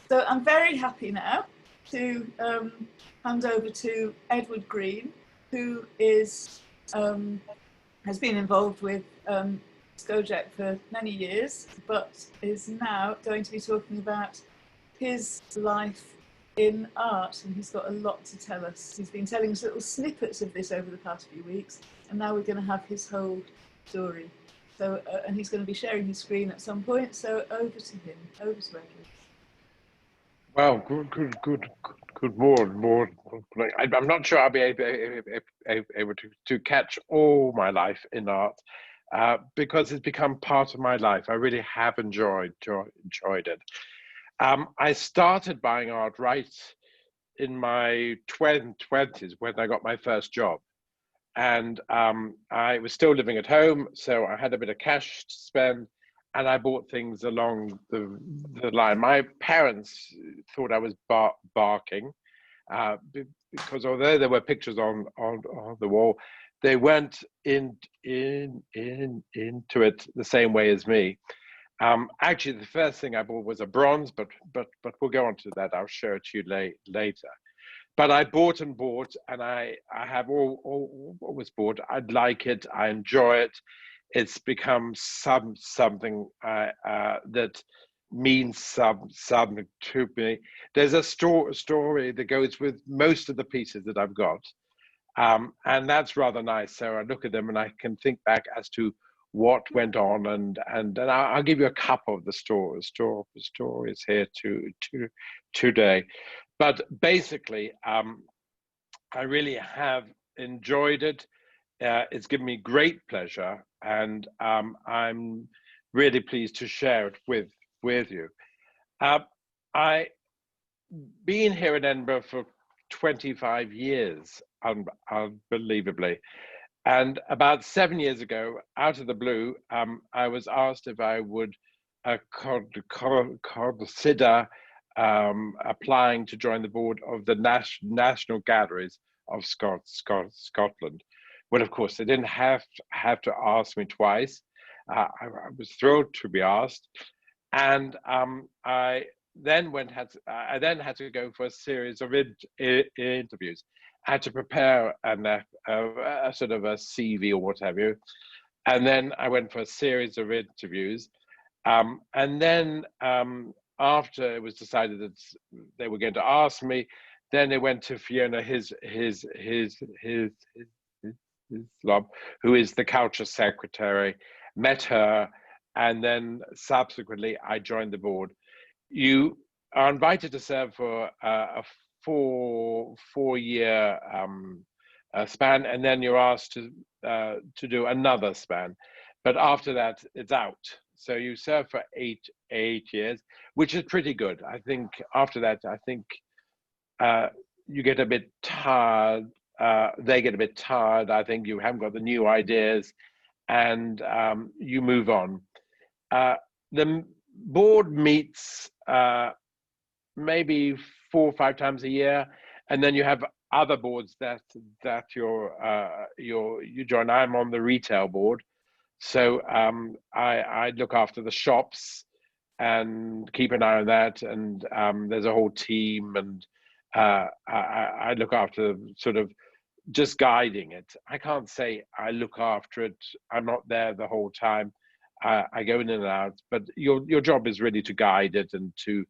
So I'm very happy now to hand over to Edward Green, who is has been involved with Skojec for many years, but is now going to be talking about his life in art, and he's got a lot to tell us. He's been telling us little snippets of this over the past few weeks, and now we're going to have his whole story. So, and he's going to be sharing his screen at some point. So over to him. Over to Edward. Well, good morning. I'm not sure I'll be able to catch all my life in art because it's become part of my life. I really have enjoyed it. I started buying art right in my 20s when I got my first job. And I was still living at home, so I had a bit of cash to spend, and I bought things along the line. My parents thought I was barking because although there were pictures on the wall, they weren't into it the same way as me. Actually, the first thing I bought was a bronze, but we'll go on to that. I'll show it to you later. But I bought and bought, and I have always bought. I like it. I enjoy it. It's become something that means something to me. There's a story that goes with most of the pieces that I've got, and that's rather nice. So I look at them and I can think back as to what went on, and I'll give you a couple of the stories here today. But basically, I really have enjoyed it. It's given me great pleasure, and I'm really pleased to share it with you. I've been here in Edinburgh for 25 years, unbelievably. And about 7 years ago, out of the blue, I was asked if I would consider applying to join the board of the National Galleries of Scotland. Well, of course, they didn't have to ask me twice. I was thrilled to be asked, and I then had to go for a series of interviews. I had to prepare a sort of a CV or what have you, and then I went for a series of interviews, and then after it was decided that they were going to ask me, then they went to Fiona Hislop, who is the culture secretary, met her, and then subsequently I joined the board. You are invited to serve for a four-year span, and then you're asked to do another span. But after that, it's out. So you serve for eight years, which is pretty good. I think after that, you get a bit tired. They get a bit tired. I think you haven't got the new ideas, and you move on. The board meets maybe 4 or 5 times a year, and then you have other boards that you join. I'm on the retail board, so I look after the shops and keep an eye on that, and there's a whole team, and I look after sort of just guiding it. I can't say I look after it. I'm not there the whole time. I go in and out, but your job is really to guide it and to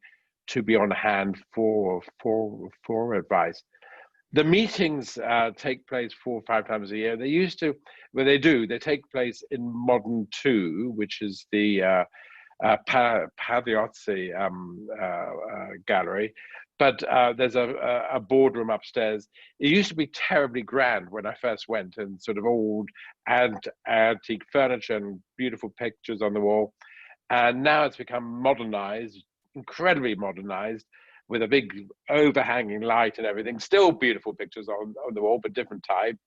be on hand for advice. The meetings take place 4 or 5 times a year. They used to, well, they take place in Modern 2, which is the Pagliozzi gallery, but there's a boardroom upstairs. It used to be terribly grand when I first went, and sort of old antique furniture and beautiful pictures on the wall. And now it's become modernized, incredibly modernized, with a big overhanging light and everything. Still beautiful pictures on the wall, but different type.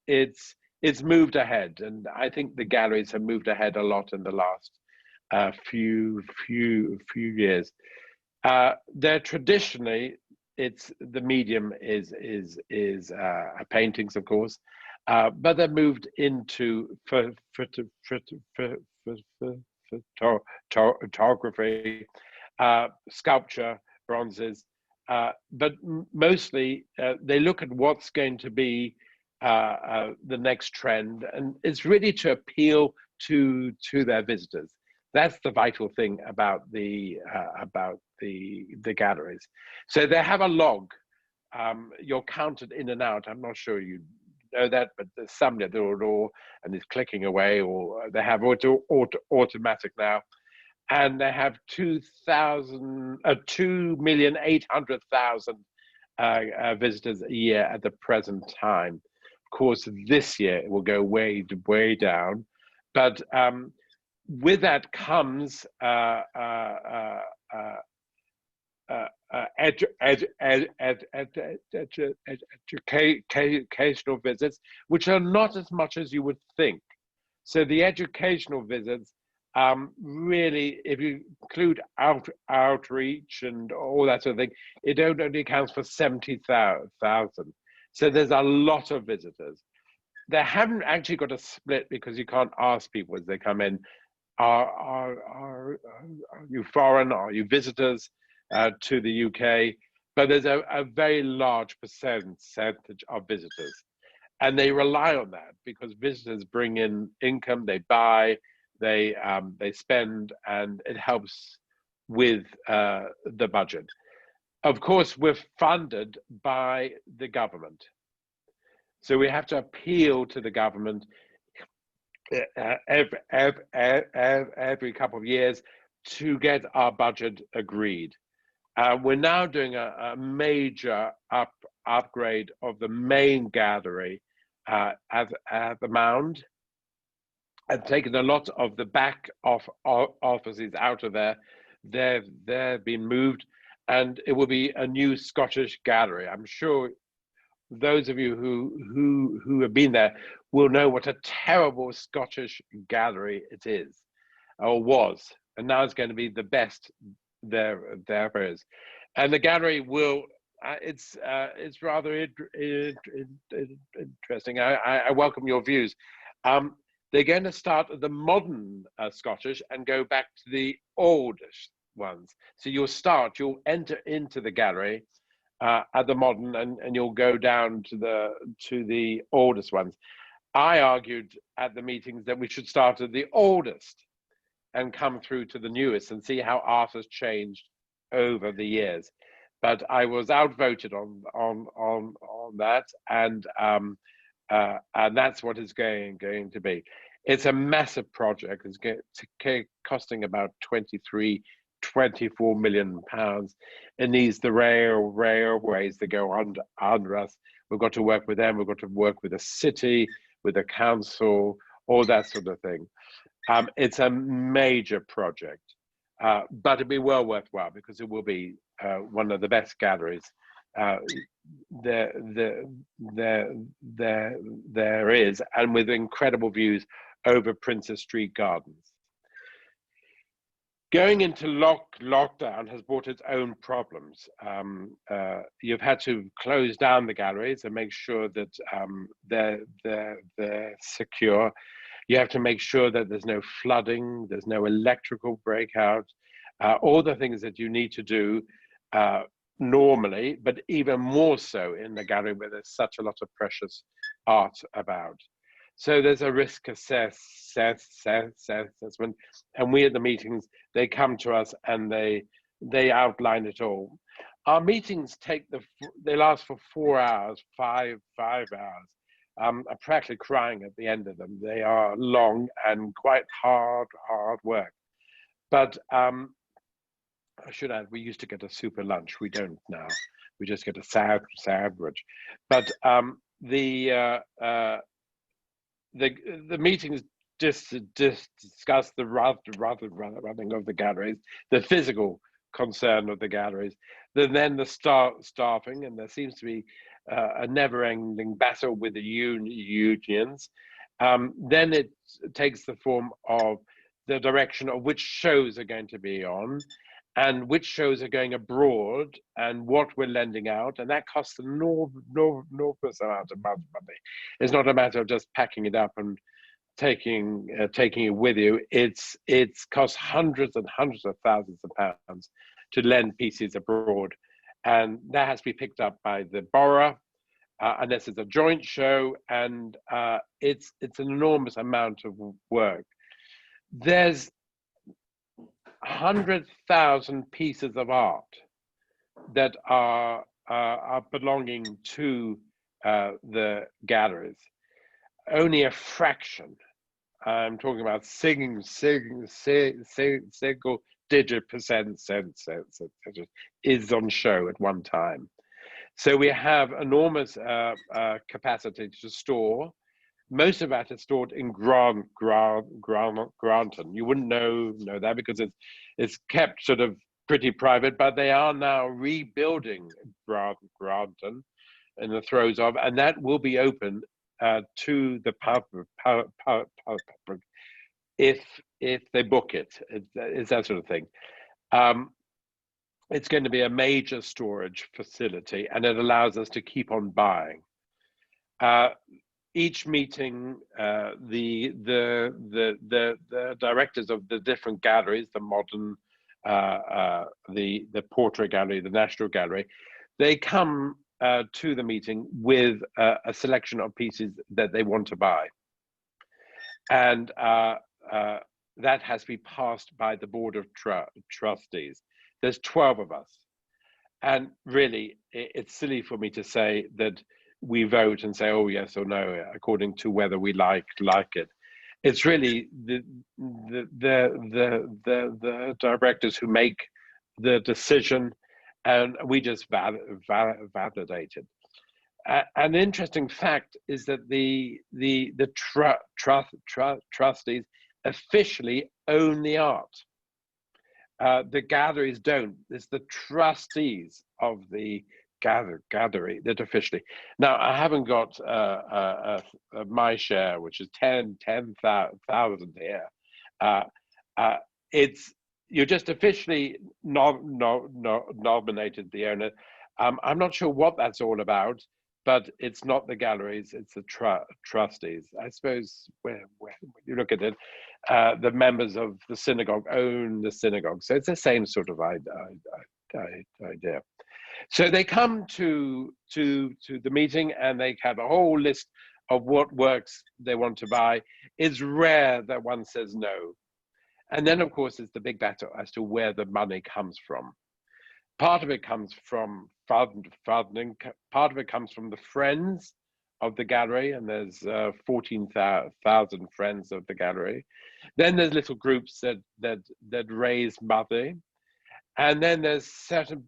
It's moved ahead, and I think the galleries have moved ahead a lot in the last few years. They're traditionally, it's the medium is paintings, of course, but they've moved into photography, sculpture, bronzes, but mostly they look at what's going to be the next trend, and it's really to appeal to their visitors. That's the vital thing about the galleries. So they have a log. You're counted in and out. I'm not sure you know that, but there's some at the door and it's clicking away, or they have automatic now, and they have 2,800,000 visitors a year at the present time. Of course, this year it will go way down, but with that comes educational visits, which are not as much as you would think. So the educational visits, really, if you include outreach and all that sort of thing, it only accounts for 70,000. So there's a lot of visitors. They haven't actually got a split, because you can't ask people as they come in, are you foreign, are you visitors to the UK? But there's a very large percentage of visitors. And they rely on that, because visitors bring in income, they buy, they spend, and it helps with the budget. Of course, we're funded by the government. So we have to appeal to the government every couple of years to get our budget agreed. We're now doing a major upgrade of the main gallery at the Mound, and taken a lot of the back offices out of there. They've been moved, and it will be a new Scottish gallery. I'm sure those of you who have been there will know what a terrible Scottish gallery it is, or was, and now it's going to be the best there is. And the gallery will, it's rather interesting. I welcome your views. They're going to start at the modern Scottish and go back to the oldish ones. So you'll enter into the gallery at the modern, and you'll go down to the oldest ones. I argued at the meetings that we should start at the oldest and come through to the newest and see how art has changed over the years. But I was outvoted on that, and that's what it's going to be. It's a massive project. It's costing about 24 million pounds. It needs the railways that go under us. We've got to work with them. We've got to work with the city, with the council, all that sort of thing. It's a major project, but it'll be well worthwhile, because it will be one of the best galleries there is, and with incredible views over Princess Street Gardens. Going into lockdown has brought its own problems. You've had to close down the galleries and make sure that they're secure. You have to make sure that there's no flooding, there's no electrical breakout, all the things that you need to do normally, but even more so in the gallery where there's such a lot of precious art about. So there's a risk assessment, and we at the meetings, they come to us and they outline it all. Our meetings they last for 4 hours, five hours. I'm practically crying at the end of them. They are long and quite hard work. But I should add, we used to get a super lunch. We don't now. We just get a sandwich. But the meetings just discuss the running of the galleries, the physical concern of the galleries, then the staffing, and there seems to be a never-ending battle with the unions. Then it takes the form of the direction of which shows are going to be on, and which shows are going abroad, and what we're lending out, and that costs an enormous amount of money. It's not a matter of just packing it up and taking it with you. It's cost hundreds and hundreds of thousands of pounds, to lend pieces abroad. And that has to be picked up by the borough, unless it's a joint show, and it's an enormous amount of work. There's 100,000 pieces of art that are belonging to the galleries. Only a fraction, I'm talking about single digit percent is on show at one time. So we have enormous capacity to store. Most of that is stored in Granton. You wouldn't know that because it's kept sort of pretty private, but they are now rebuilding Granton in the throes of, and that will be open to the public if they book it. It's that sort of thing. It's going to be a major storage facility, and it allows us to keep on buying. Each meeting, the directors of the different galleries, the Modern, the Portrait Gallery, the National Gallery, they come to the meeting with a selection of pieces that they want to buy, and that has to be passed by the Board of Trustees. There's 12 of us, and really, it's silly for me to say that we vote and say, oh yes or no, according to whether we like it. It's really the directors who make the decision, and we just validate it. An interesting fact is that the trustees officially own the art. The galleries don't. It's the trustees of the gallery that officially. Now, I haven't got my share, which is 10,000 here. You're just officially nominated the owner. I'm not sure what that's all about, but it's not the galleries, it's the trustees. I suppose when you look at it, the members of the synagogue own the synagogue. So it's the same sort of idea. So they come to the meeting and they have a whole list of what works they want to buy. It's rare that one says no. And then, of course, it's the big battle as to where the money comes from. Part of it comes from funding, part of it comes from the friends of the gallery, and there's 14,000 friends of the gallery. Then there's little groups that raise money. And then there's certain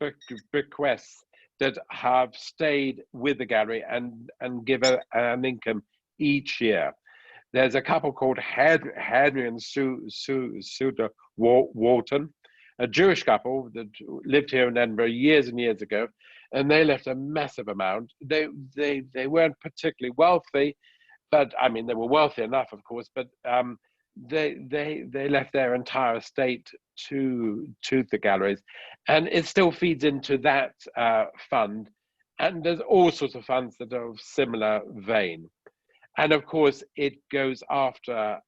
bequests that have stayed with the gallery and give an income each year. There's a couple called Henry and Suda Walton, a Jewish couple that lived here in Edinburgh years and years ago, and they left a massive amount. They weren't particularly wealthy, but I mean they were wealthy enough, of course. But they left their entire estate to the galleries, and it still feeds into that fund. And there's all sorts of funds that are of similar vein. And of course, it goes after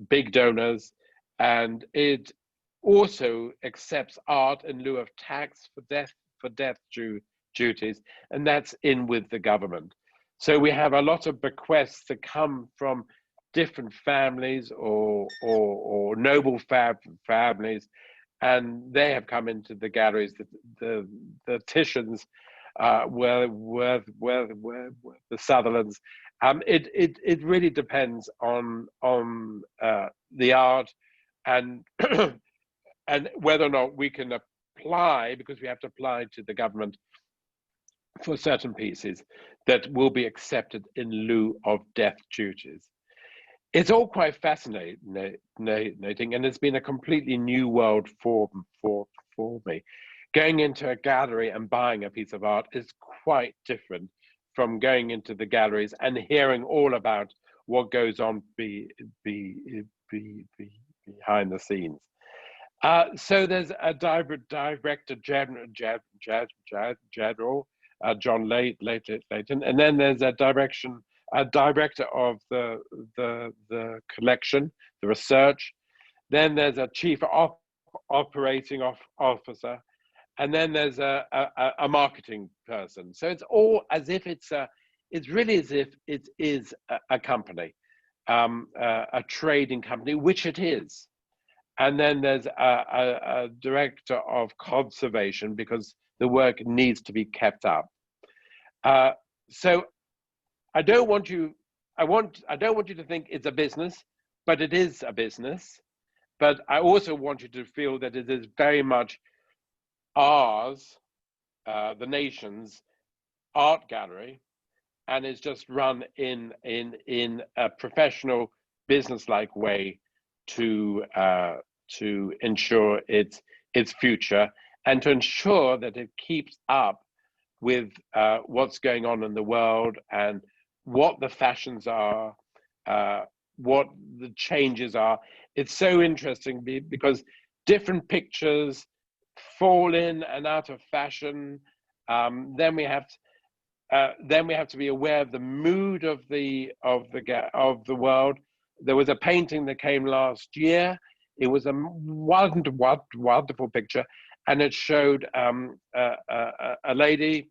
big donors, and it also accepts art in lieu of tax for death duties, and that's in with the government. So we have a lot of bequests that come from different families or noble families, and they have come into the galleries. The Titians, the Sutherlands. It really depends on the art and and whether or not we can apply, because we have to apply to the government for certain pieces that will be accepted in lieu of death duties. It's all quite fascinating, and it's been a completely new world for me. Going into a gallery and buying a piece of art is quite different from going into the galleries and hearing all about what goes on behind the scenes. So there's a director general, John Layton, and then there's a director of the collection, the research. Then there's a chief operating officer, and then there's a marketing person. So it's all as if it's really as if it is a company, a trading company, which it is. And then there's a director of conservation, because the work needs to be kept up. So I don't want you to think it's a business, but it is a business. But I also want you to feel that it is very much ours, the nation's art gallery, and is just run in a professional, business-like way to ensure its future, and to ensure that it keeps up with what's going on in the world, and what the fashions are, what the changes are. It's so interesting because different pictures fall in and out of fashion. Then we have to be aware of the mood of the world. There was a painting that came last year. It was a wonderful picture, and it showed a lady.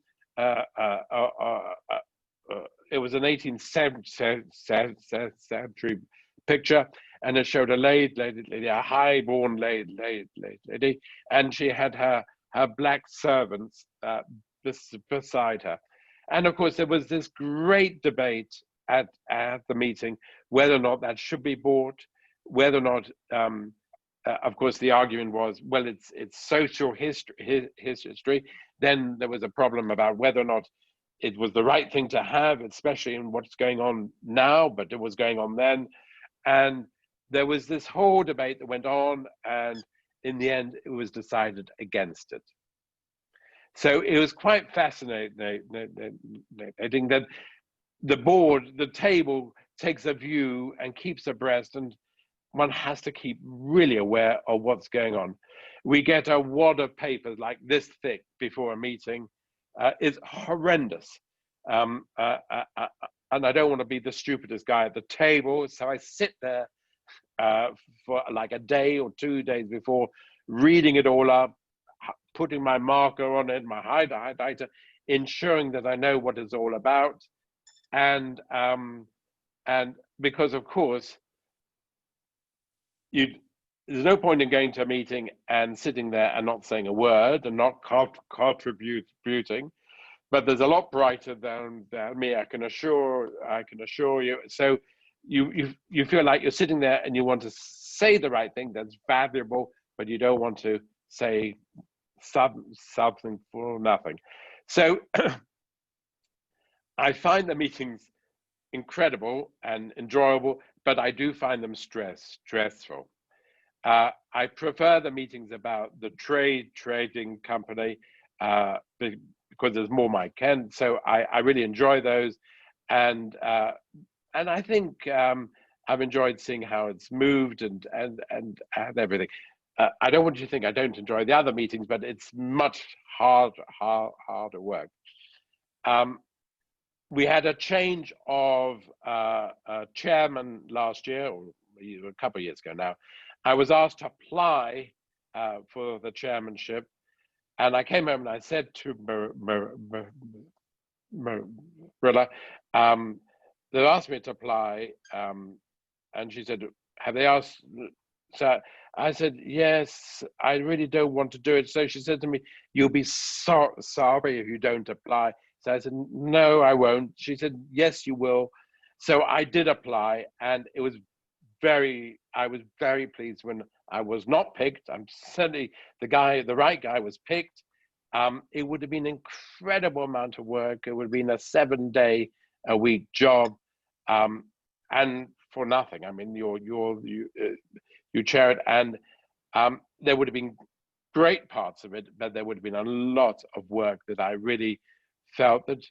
It was an 18th century picture, and it showed a lady, a high-born lady, and she had her black servants beside her. And of course, there was this great debate at the meeting whether or not that should be bought, whether or not, of course, the argument was, well, it's social history. Then there was a problem about whether or not it was the right thing to have, especially in what's going on now, but it was going on then. And there was this whole debate that went on, and in the end, it was decided against it. So it was quite fascinating that the table takes a view and keeps abreast, and one has to keep really aware of what's going on. We get a wad of papers like this thick before a meeting. It's horrendous. And I don't want to be the stupidest guy at the table, so I sit there for like a day or 2 days before, reading it all up, putting my marker on it, my highlighter, ensuring that I know what it's all about. And because, of course, there's no point in going to a meeting and sitting there and not saying a word and not contributing. But there's a lot brighter than me, I can assure you. So you feel like you're sitting there and you want to say the right thing that's valuable, but you don't want to say something for nothing. So I find the meetings incredible and enjoyable, but I do find them stressful. I prefer the meetings about the trading company because there's more my ken. So I really enjoy those, and I think I've enjoyed seeing how it's moved and everything. I don't want you to think I don't enjoy the other meetings, but it's much harder work. We had a change of chairman last year, or a couple of years ago now. I was asked to apply for the chairmanship, and I came home and I said to Marilla, they asked me to apply, and she said, have they asked? So I said, yes, I really don't want to do it. So she said to me, you'll be sorry if you don't apply. So I said, no, I won't. She said, yes, you will. So I did apply, and I was very pleased when I was not picked. I'm certainly the right guy was picked. It would have been an incredible amount of work. It would have been a 7-day-a-week job, and for nothing. I mean, you chair it, and there would have been great parts of it, but there would have been a lot of work that I really felt that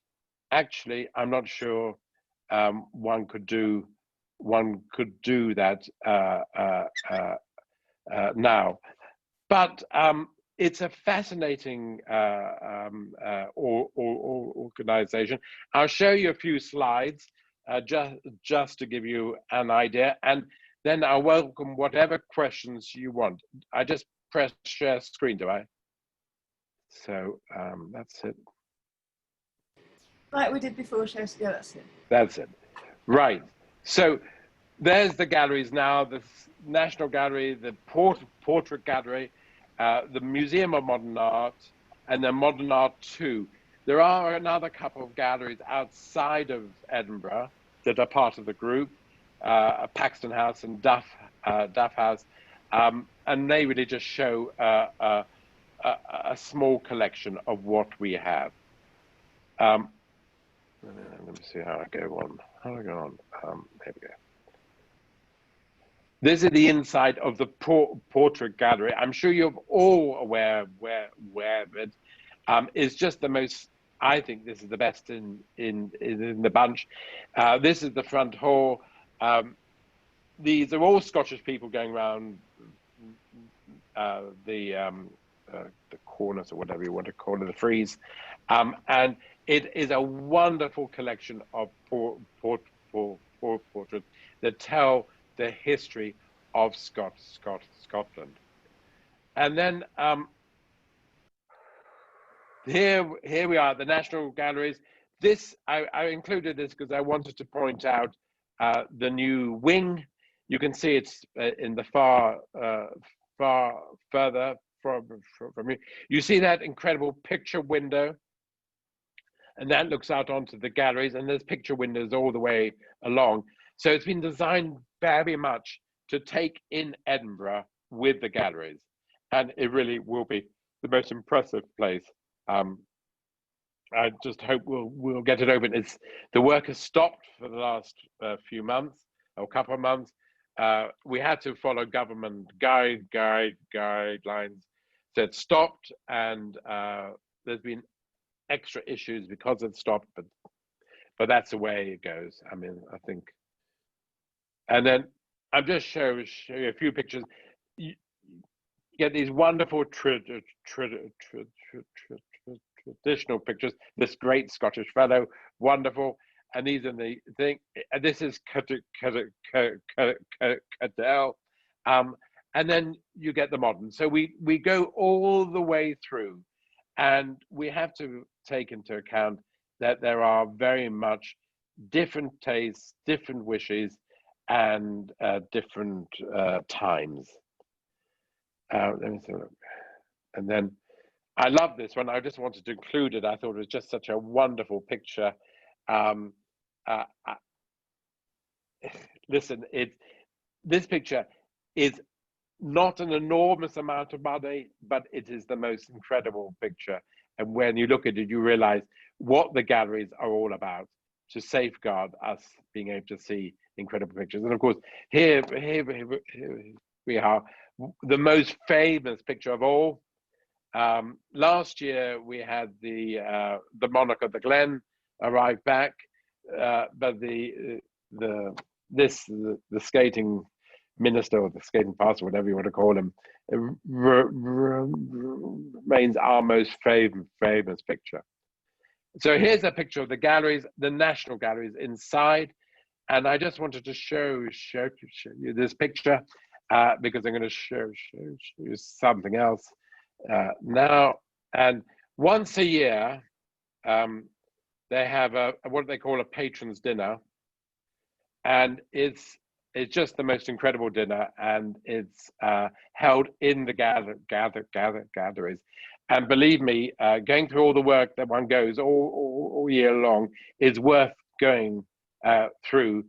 actually I'm not sure one could do that now. But it's a fascinating organization. I'll show you a few slides just to give you an idea, and then I'll welcome whatever questions you want. I just press share screen, do I? So that's it. Like we did before, yeah, that's it. That's it. Right. So there's the galleries now, the National Gallery, the Portrait Gallery, the Museum of Modern Art, and the Modern Art 2. There are another couple of galleries outside of Edinburgh that are part of the group, Paxton House and Duff House, and they really just show a small collection of what we have. Let me see how I go on. How do I go on? There we go. This is the inside of the Portrait Gallery. I'm sure you're all aware of it. It's just the most, I think this is the best in the bunch. This is the front hall. These are all Scottish people going around the corners, or whatever you want to call it, the frieze. And it is a wonderful collection of portraits that tell the history of Scotland. And then here we are, the National Galleries. This, I included this because I wanted to point out the new wing. You can see it's in the far further from you. You see that incredible picture window, and that looks out onto the galleries, and there's picture windows all the way along. So it's been designed very much to take in Edinburgh with the galleries, and it really will be the most impressive place. I just hope we'll get it open. The work has stopped for the last few months, or couple of months. We had to follow government guidelines, so it stopped, and there's been extra issues because it stopped, but that's the way it goes. I mean, I think. And then I'm just show you a few pictures. You get these wonderful traditional pictures. This great Scottish fellow, wonderful. And these are the thing. This is Cadell, and then you get the modern. So we go all the way through, and we have to take into account that there are very much different tastes, different wishes, and different times. Let me see. And then I love this one. I just wanted to include it. I thought it was just such a wonderful picture. Listen, this picture is not an enormous amount of money, but it is the most incredible picture. And when you look at it, you realize what the galleries are all about, to safeguard us being able to see incredible pictures. And of course, here we are, the most famous picture of all. Last year we had the Monarch of the Glen arrive back, but the skating minister, or the skating pastor, whatever you want to call him, remains our most famous picture. So here's a picture of the galleries, the National Galleries inside, and I just wanted to show you this picture because I'm going to show you something else now. And once a year, they have what they call a patrons' dinner, and it's just the most incredible dinner, and it's held in the galleries. And believe me, going through all the work that one goes all year long is worth going through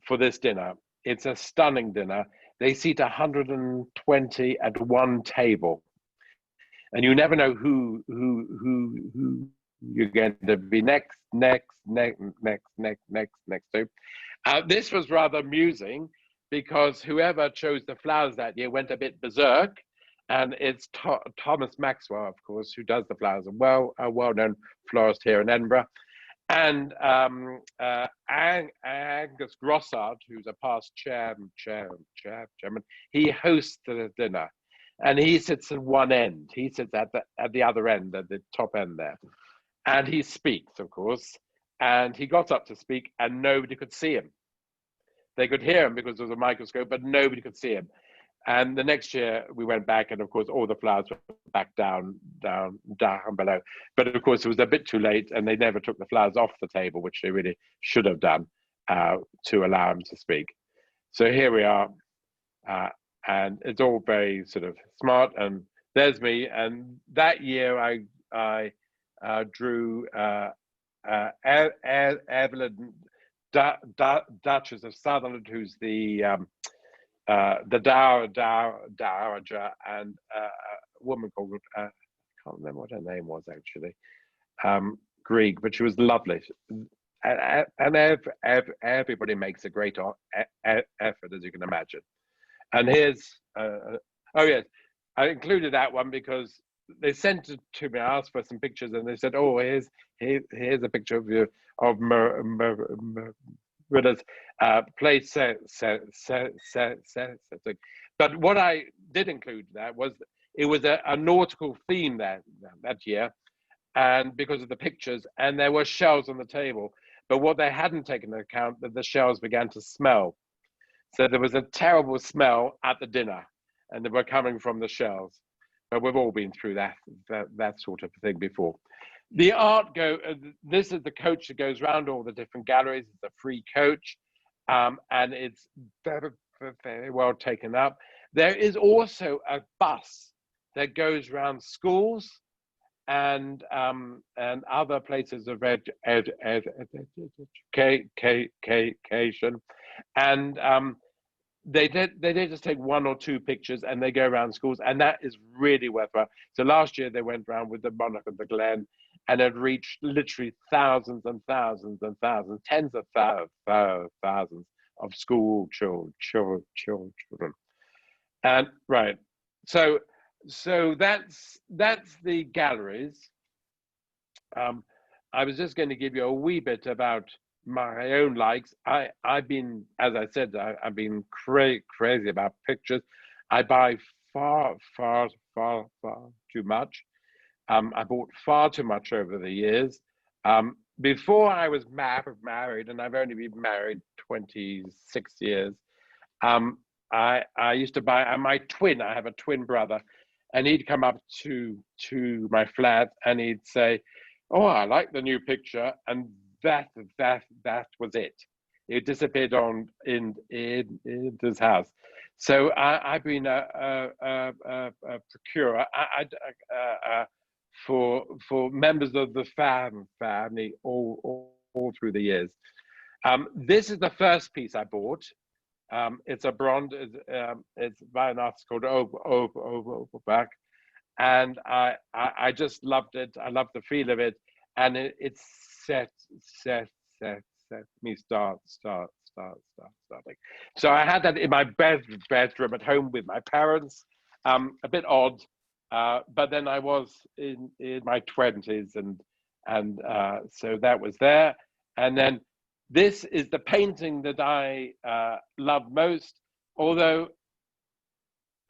for this dinner. It's a stunning dinner. They seat 120 at one table, and you never know who you're going to be next to. This was rather amusing because whoever chose the flowers that year went a bit berserk, and it's Thomas Maxwell, of course, who does the flowers, a well-known florist here in Edinburgh, and Angus Grossard, who's a past chairman, he hosts the dinner, and he sits at one end. He sits at the other end, at the top end there, and he speaks, of course. And he got up to speak, and nobody could see him. They could hear him because there was a microscope, but nobody could see him. And the next year we went back, and of course all the flowers were back down below. But of course it was a bit too late, and they never took the flowers off the table, which they really should have done to allow him to speak. So here we are, and it's all very sort of smart. And there's me. And that year I drew Evelyn, Duchess of Sutherland, who's the dowager, and a woman called I can't remember what her name was actually, Grieg, but she was lovely. And everybody makes a great effort, as you can imagine. And here's oh yes, I included that one because they sent it to me. I asked for some pictures, and they said, "Oh, here's a picture of you of Marilla's place." But what I did include that was it was a nautical theme that year, and because of the pictures, and there were shells on the table. But what they hadn't taken into account that the shells began to smell. So there was a terrible smell at the dinner, and they were coming from the shells. But we've all been through that sort of thing before. The art this is the coach that goes around all the different galleries. It's a free coach, and it's very, very well taken up. There is also a bus that goes around schools and other places of education, and they did just take one or two pictures, and they go around schools, and that is really worthwhile. So last year they went around with the Monarch of the Glen, and it reached literally thousands and thousands and thousands, tens of thousands of school children. And right, so that's the galleries. I was just going to give you a wee bit about my own likes. I've been, as I said, I've been crazy about pictures. I buy far too much. I bought far too much over the years. Before I was married, and I've only been married 26 years, I used to buy my twin. I have a twin brother, and he'd come up to my flat, and he'd say, "Oh, I like the new picture," and that was it. It disappeared in his house. So I've been a procurer for members of the family all through the years. This is the first piece I bought. It's a bronze. It's by an artist called Overback, and I just loved it. I loved the feel of it, and it set me starting. So I had that in my bedroom at home with my parents. A bit odd, but then I was in my 20s, and so that was there. And then this is the painting that I love most, although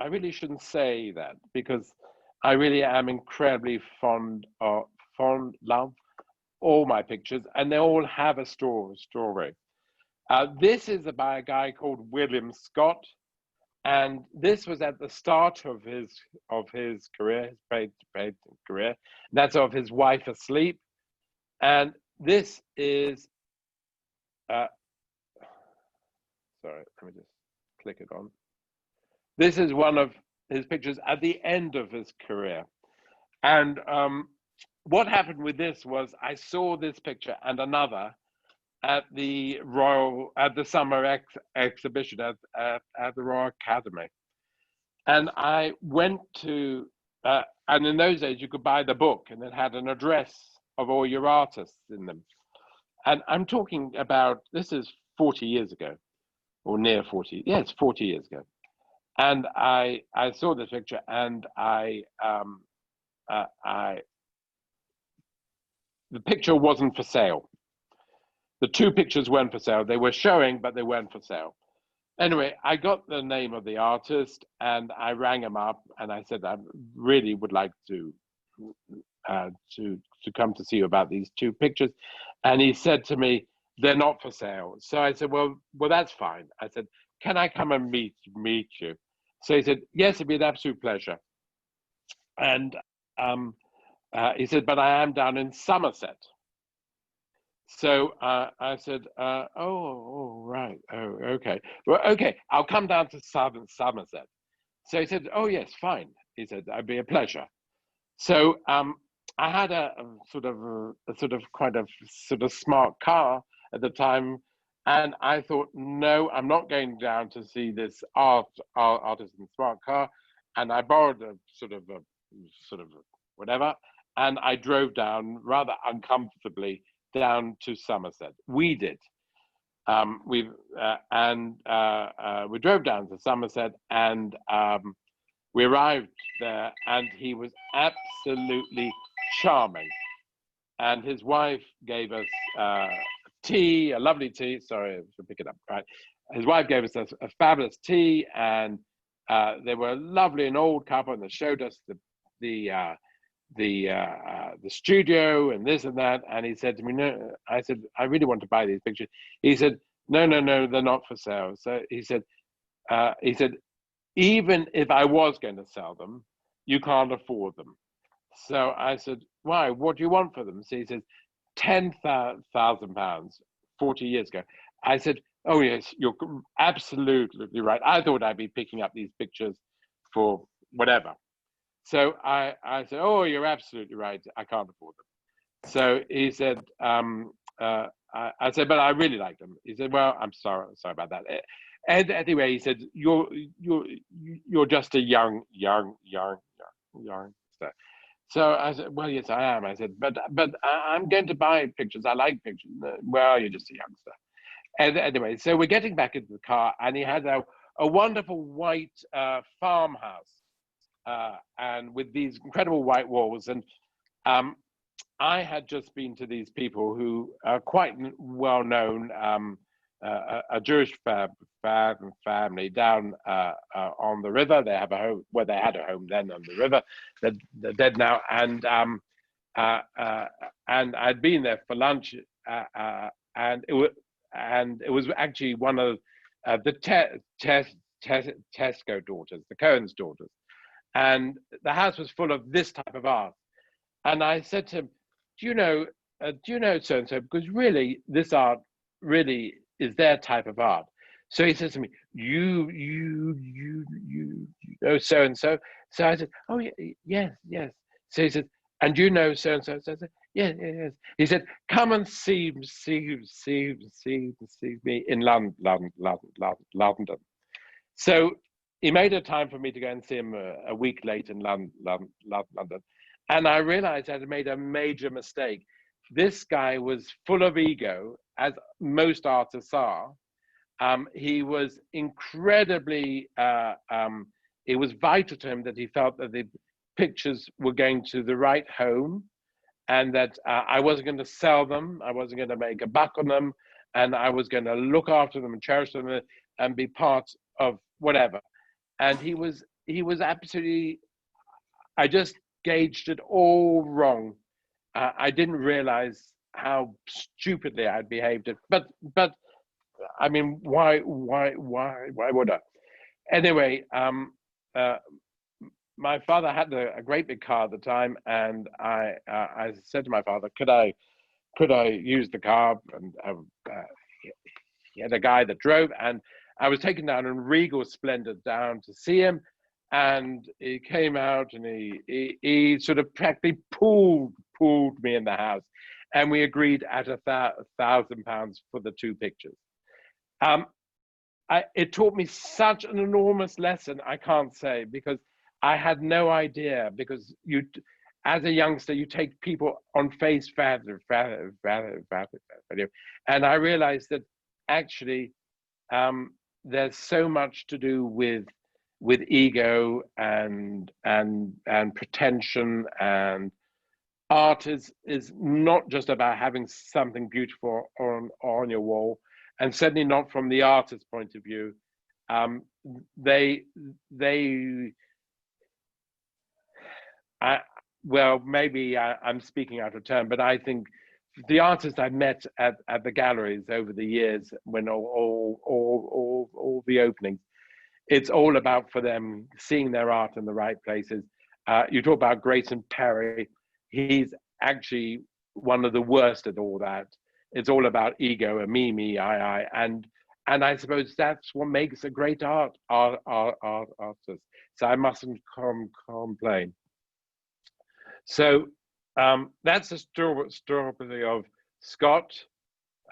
I really shouldn't say that, because I really am incredibly love all my pictures, and they all have a story. This is by a guy called William Scott, and this was at the start of his career, his painting career. That's of his wife asleep, and this is. Sorry, let me just click it on. This is one of his pictures at the end of his career, and what happened with this was I saw this picture and another at the summer exhibition at the Royal Academy, and I went to and in those days you could buy the book, and it had an address of all your artists in them, and I'm talking about, this is 40 years ago, or near 40. Yeah, it's 40 years ago, and I saw this picture, and the picture wasn't for sale. The two pictures weren't for sale. They were showing, but they weren't for sale. Anyway, I got the name of the artist, and I rang him up, and I said, I really would like to come to see you about these two pictures. And he said to me, they're not for sale. So I said, well, that's fine. I said, can I come and meet you? So he said, yes, it'd be an absolute pleasure. And he said, but I am down in Somerset. So I said, oh, right, oh, okay. Well, okay, I'll come down to Somerset. So he said, oh, yes, fine. He said, that'd be a pleasure. So I had a sort of quite a sort of smart car at the time. And I thought, no, I'm not going down to see this artisan smart car. And I borrowed a sort of whatever. And I drove down rather uncomfortably down to Somerset. We did. We drove down to Somerset, and we arrived there, and he was absolutely charming. And his wife gave us tea, a lovely tea. Sorry, I should pick it up. Right, his wife gave us a fabulous tea, and they were lovely, an old couple, and they showed us the studio and this and that. And he said to me, no, I said, I really want to buy these pictures. He said, no, they're not for sale. So he said, even if I was going to sell them, you can't afford them. So I said, why? What do you want for them? So he said, £10,000, 40 years ago. I said, oh yes, you're absolutely right. I thought I'd be picking up these pictures for whatever. So I said, oh, you're absolutely right. I can't afford them. So he said, I said, but I really like them. He said, well, I'm sorry about that. And anyway, he said, you're just a young. So I said, well, yes, I am. I said, but I'm going to buy pictures. I like pictures. Well, you're just a youngster. And anyway, so we're getting back into the car, and he had a wonderful white farmhouse, and with these incredible white walls. And I had just been to these people who are quite well known, a Jewish family down on the river. They have a home, well, they had a home then on the river. They're dead now. And I'd been there for lunch, and it was actually one of the Tesco daughters, the Cohen's daughters. And the house was full of this type of art. And I said to him, do you know so-and-so? Because really, this art really is their type of art. So he says to me, you know so-and-so? So I said, oh, yes. So he said, and you know so-and-so? So I said, yes. He said, come and see me in London. So he made a time for me to go and see him a week late in London. And I realized I had made a major mistake. This guy was full of ego, as most artists are. He was incredibly, it was vital to him that he felt that the pictures were going to the right home, and that I wasn't going to sell them. I wasn't going to make a buck on them. And I was going to look after them and cherish them and be part of whatever. And he was absolutely, I just gauged it all wrong. I didn't realize how stupidly I'd behaved. But I mean, why would I? Anyway, my father had a great big car at the time, and I said to my father, could I use the car? And he had a guy that drove, and I was taken down in regal splendor down to see him. And he came out, and he sort of practically pulled me in the house, and we agreed at £1,000 for the two pictures. It taught me such an enormous lesson, I can't say, because I had no idea, because as a youngster, you take people on face value. And I realized that actually there's so much to do with ego and pretension, and art is not just about having something beautiful on your wall, and certainly not from the artist's point of view. Well, maybe I'm speaking out of turn, but I think the artists I've met at the galleries over the years, when all the openings, it's all about for them seeing their art in the right places. You talk about Grayson Perry. He's actually one of the worst at all that. It's all about ego and me, I, and I suppose that's what makes a great artist. So I mustn't complain. So that's the story of Scott.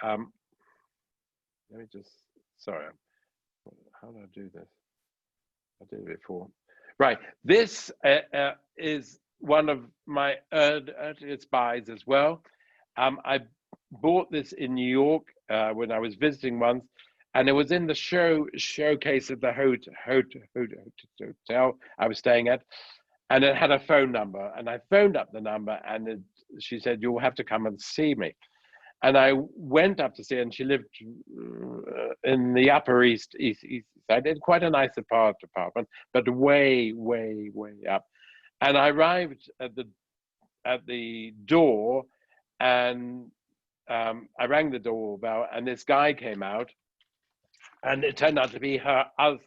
Let me just, sorry, how do I do this? I did it before. Right, this is one of my earliest buys as well. I bought this in New York when I was visiting once, and it was in the showcase of the hotel I was staying at, and it had a phone number, and I phoned up the number, and she said, "You'll have to come and see me." And I went up to see her, and she lived in the Upper East Side, in quite a nice apartment, but way up. And I arrived at the door, and I rang the doorbell, and this guy came out, and it turned out to be her husband.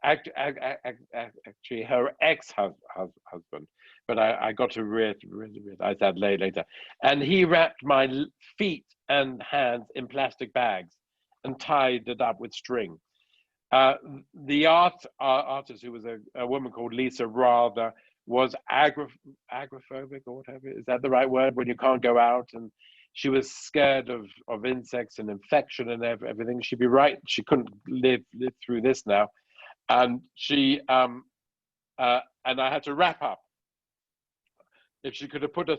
Actually, her ex-husband, but I got to realize that later. And he wrapped my feet and hands in plastic bags and tied it up with string. The artist, who was a woman called Lisa Rather, was agoraphobic or whatever. Is that the right word? When you can't go out, and she was scared of insects and infection and everything. She'd be right. She couldn't live through this now. And she and I had to wrap up. If she could have put a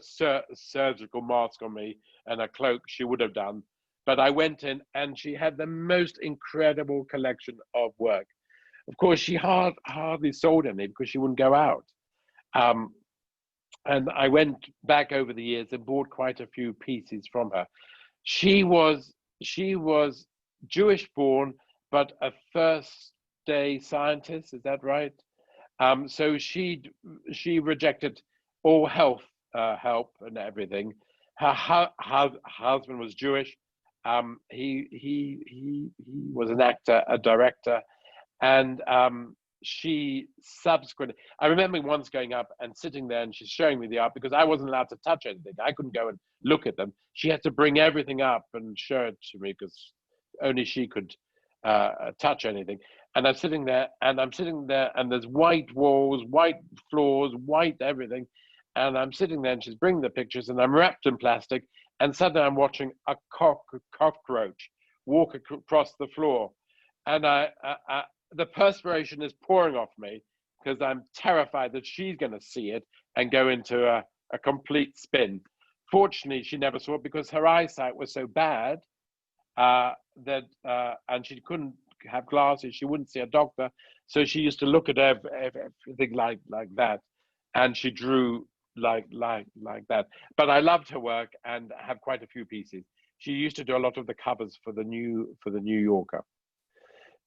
surgical mask on me and a cloak, she would have done. But I went in, and she had the most incredible collection of work. Of course, she hardly sold any because she wouldn't go out. And I went back over the years and bought quite a few pieces from her. She was Jewish born, but a first-day scientist. Is that right? So she rejected all health help and everything. Her husband was Jewish. He was an actor, a director, and she subsequently, I remember once going up and sitting there, and she's showing me the art because I wasn't allowed to touch anything. I couldn't go and look at them. She had to bring everything up and show it to me because only she could touch anything. And I'm sitting there, and there's white walls, white floors, white everything. And I'm sitting there, and she's bringing the pictures, and I'm wrapped in plastic. And suddenly I'm watching a cockroach walk across the floor. And the perspiration is pouring off me because I'm terrified that she's going to see it and go into a complete spin. Fortunately, she never saw it because her eyesight was so bad and she couldn't have glasses. She wouldn't see a doctor. So she used to look at everything like that. And she drew like that. But I loved her work and have quite a few pieces. She used to do a lot of the covers for the New Yorker.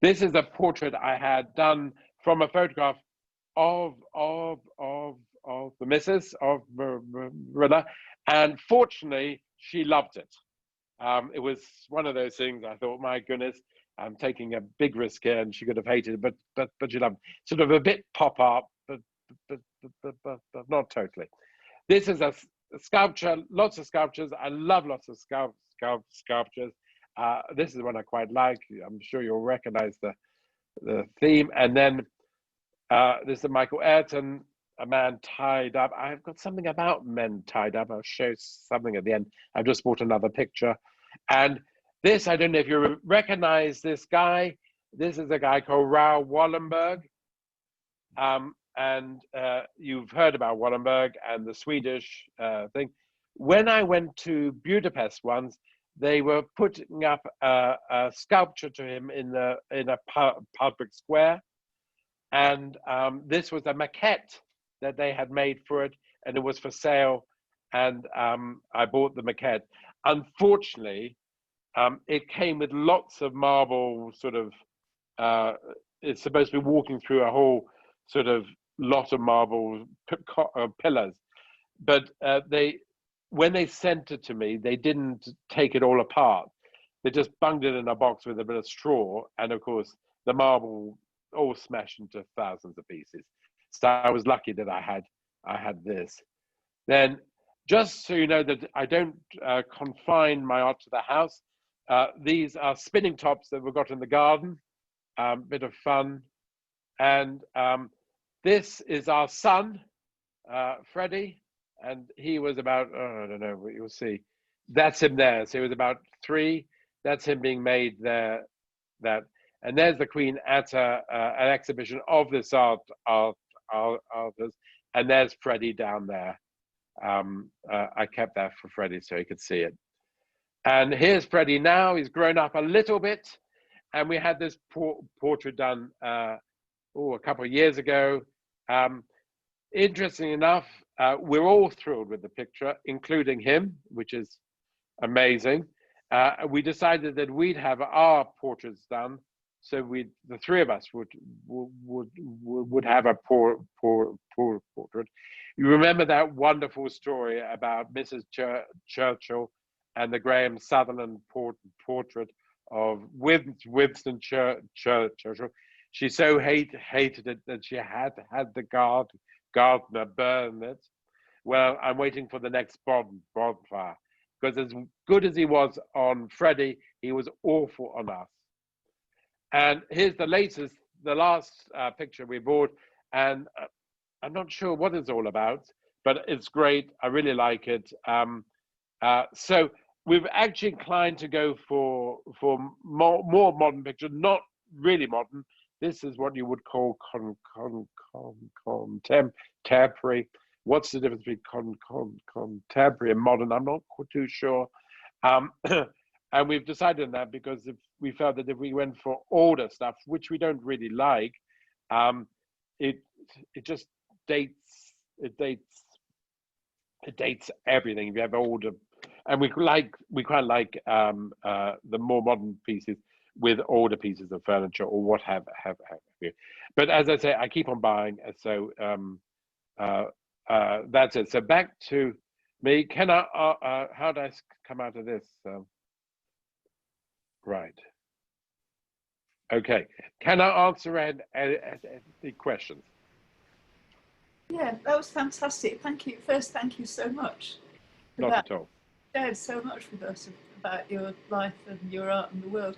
This is a portrait I had done from a photograph of the missus of Marilla, and fortunately she loved it. It was one of those things I thought, my goodness, I'm taking a big risk here, and she could have hated it, but she loved it. Sort of a bit pop art, but not totally. This is a sculpture, lots of sculptures. I love lots of sculptures. This is one I quite like. I'm sure you'll recognize the theme. And then this is Michael Ayrton, a man tied up. I've got something about men tied up. I'll show something at the end. I've just bought another picture. And this, I don't know if you recognize this guy. This is a guy called Raoul Wallenberg. And you've heard about Wallenberg and the Swedish thing. When I went to Budapest once, they were putting up a sculpture to him in a public square, and this was a maquette that they had made for it, and it was for sale, and I bought the maquette. Unfortunately, it came with lots of marble sort of, it's supposed to be walking through a whole sort of lot of marble pillars, but when they sent it to me, they didn't take it all apart. they just bunged it in a box with a bit of straw, and of course the marble all smashed into thousands of pieces. So I was lucky that I had this. Then, just so you know that I don't confine my art to the house, these are spinning tops that we got in the garden, bit of fun. And this is our son, Freddie, and he was about, oh, I don't know, you'll see. That's him there. So he was about 3. That's him being made there. And there's the Queen at an exhibition of this artist. And there's Freddie down there. I kept that for Freddie so he could see it. And here's Freddie now. He's grown up a little bit. And we had this portrait done a couple of years ago. Interesting enough, we're all thrilled with the picture, including him, which is amazing. We decided that we'd have our portraits done, so the 3 of us would have a portrait. You remember that wonderful story about Mrs. Churchill and the Graham Sutherland portrait of Winston Churchill. She so hated it that she had the gardener burn it. Well, I'm waiting for the next bonfire, because as good as he was on Freddie, he was awful on us. And here's the last picture we bought, and I'm not sure what it's all about, but it's great. I really like it. So we've actually inclined to go for more modern picture, not really modern. This is what you would call contemporary. What's the difference between contemporary and modern? I'm not too sure. And we've decided on that because we felt that if we went for older stuff, which we don't really like, it just dates everything. If you have older, and we quite like the more modern pieces with older pieces of furniture or what have you. But as I say, I keep on buying, so that's it. So back to me. Can I? How do I come out of this? Right. Okay. Can I answer any questions? Yeah, that was fantastic. Thank you. First, thank you so much. Not at all. Shared so much with us about your life and your art and the world.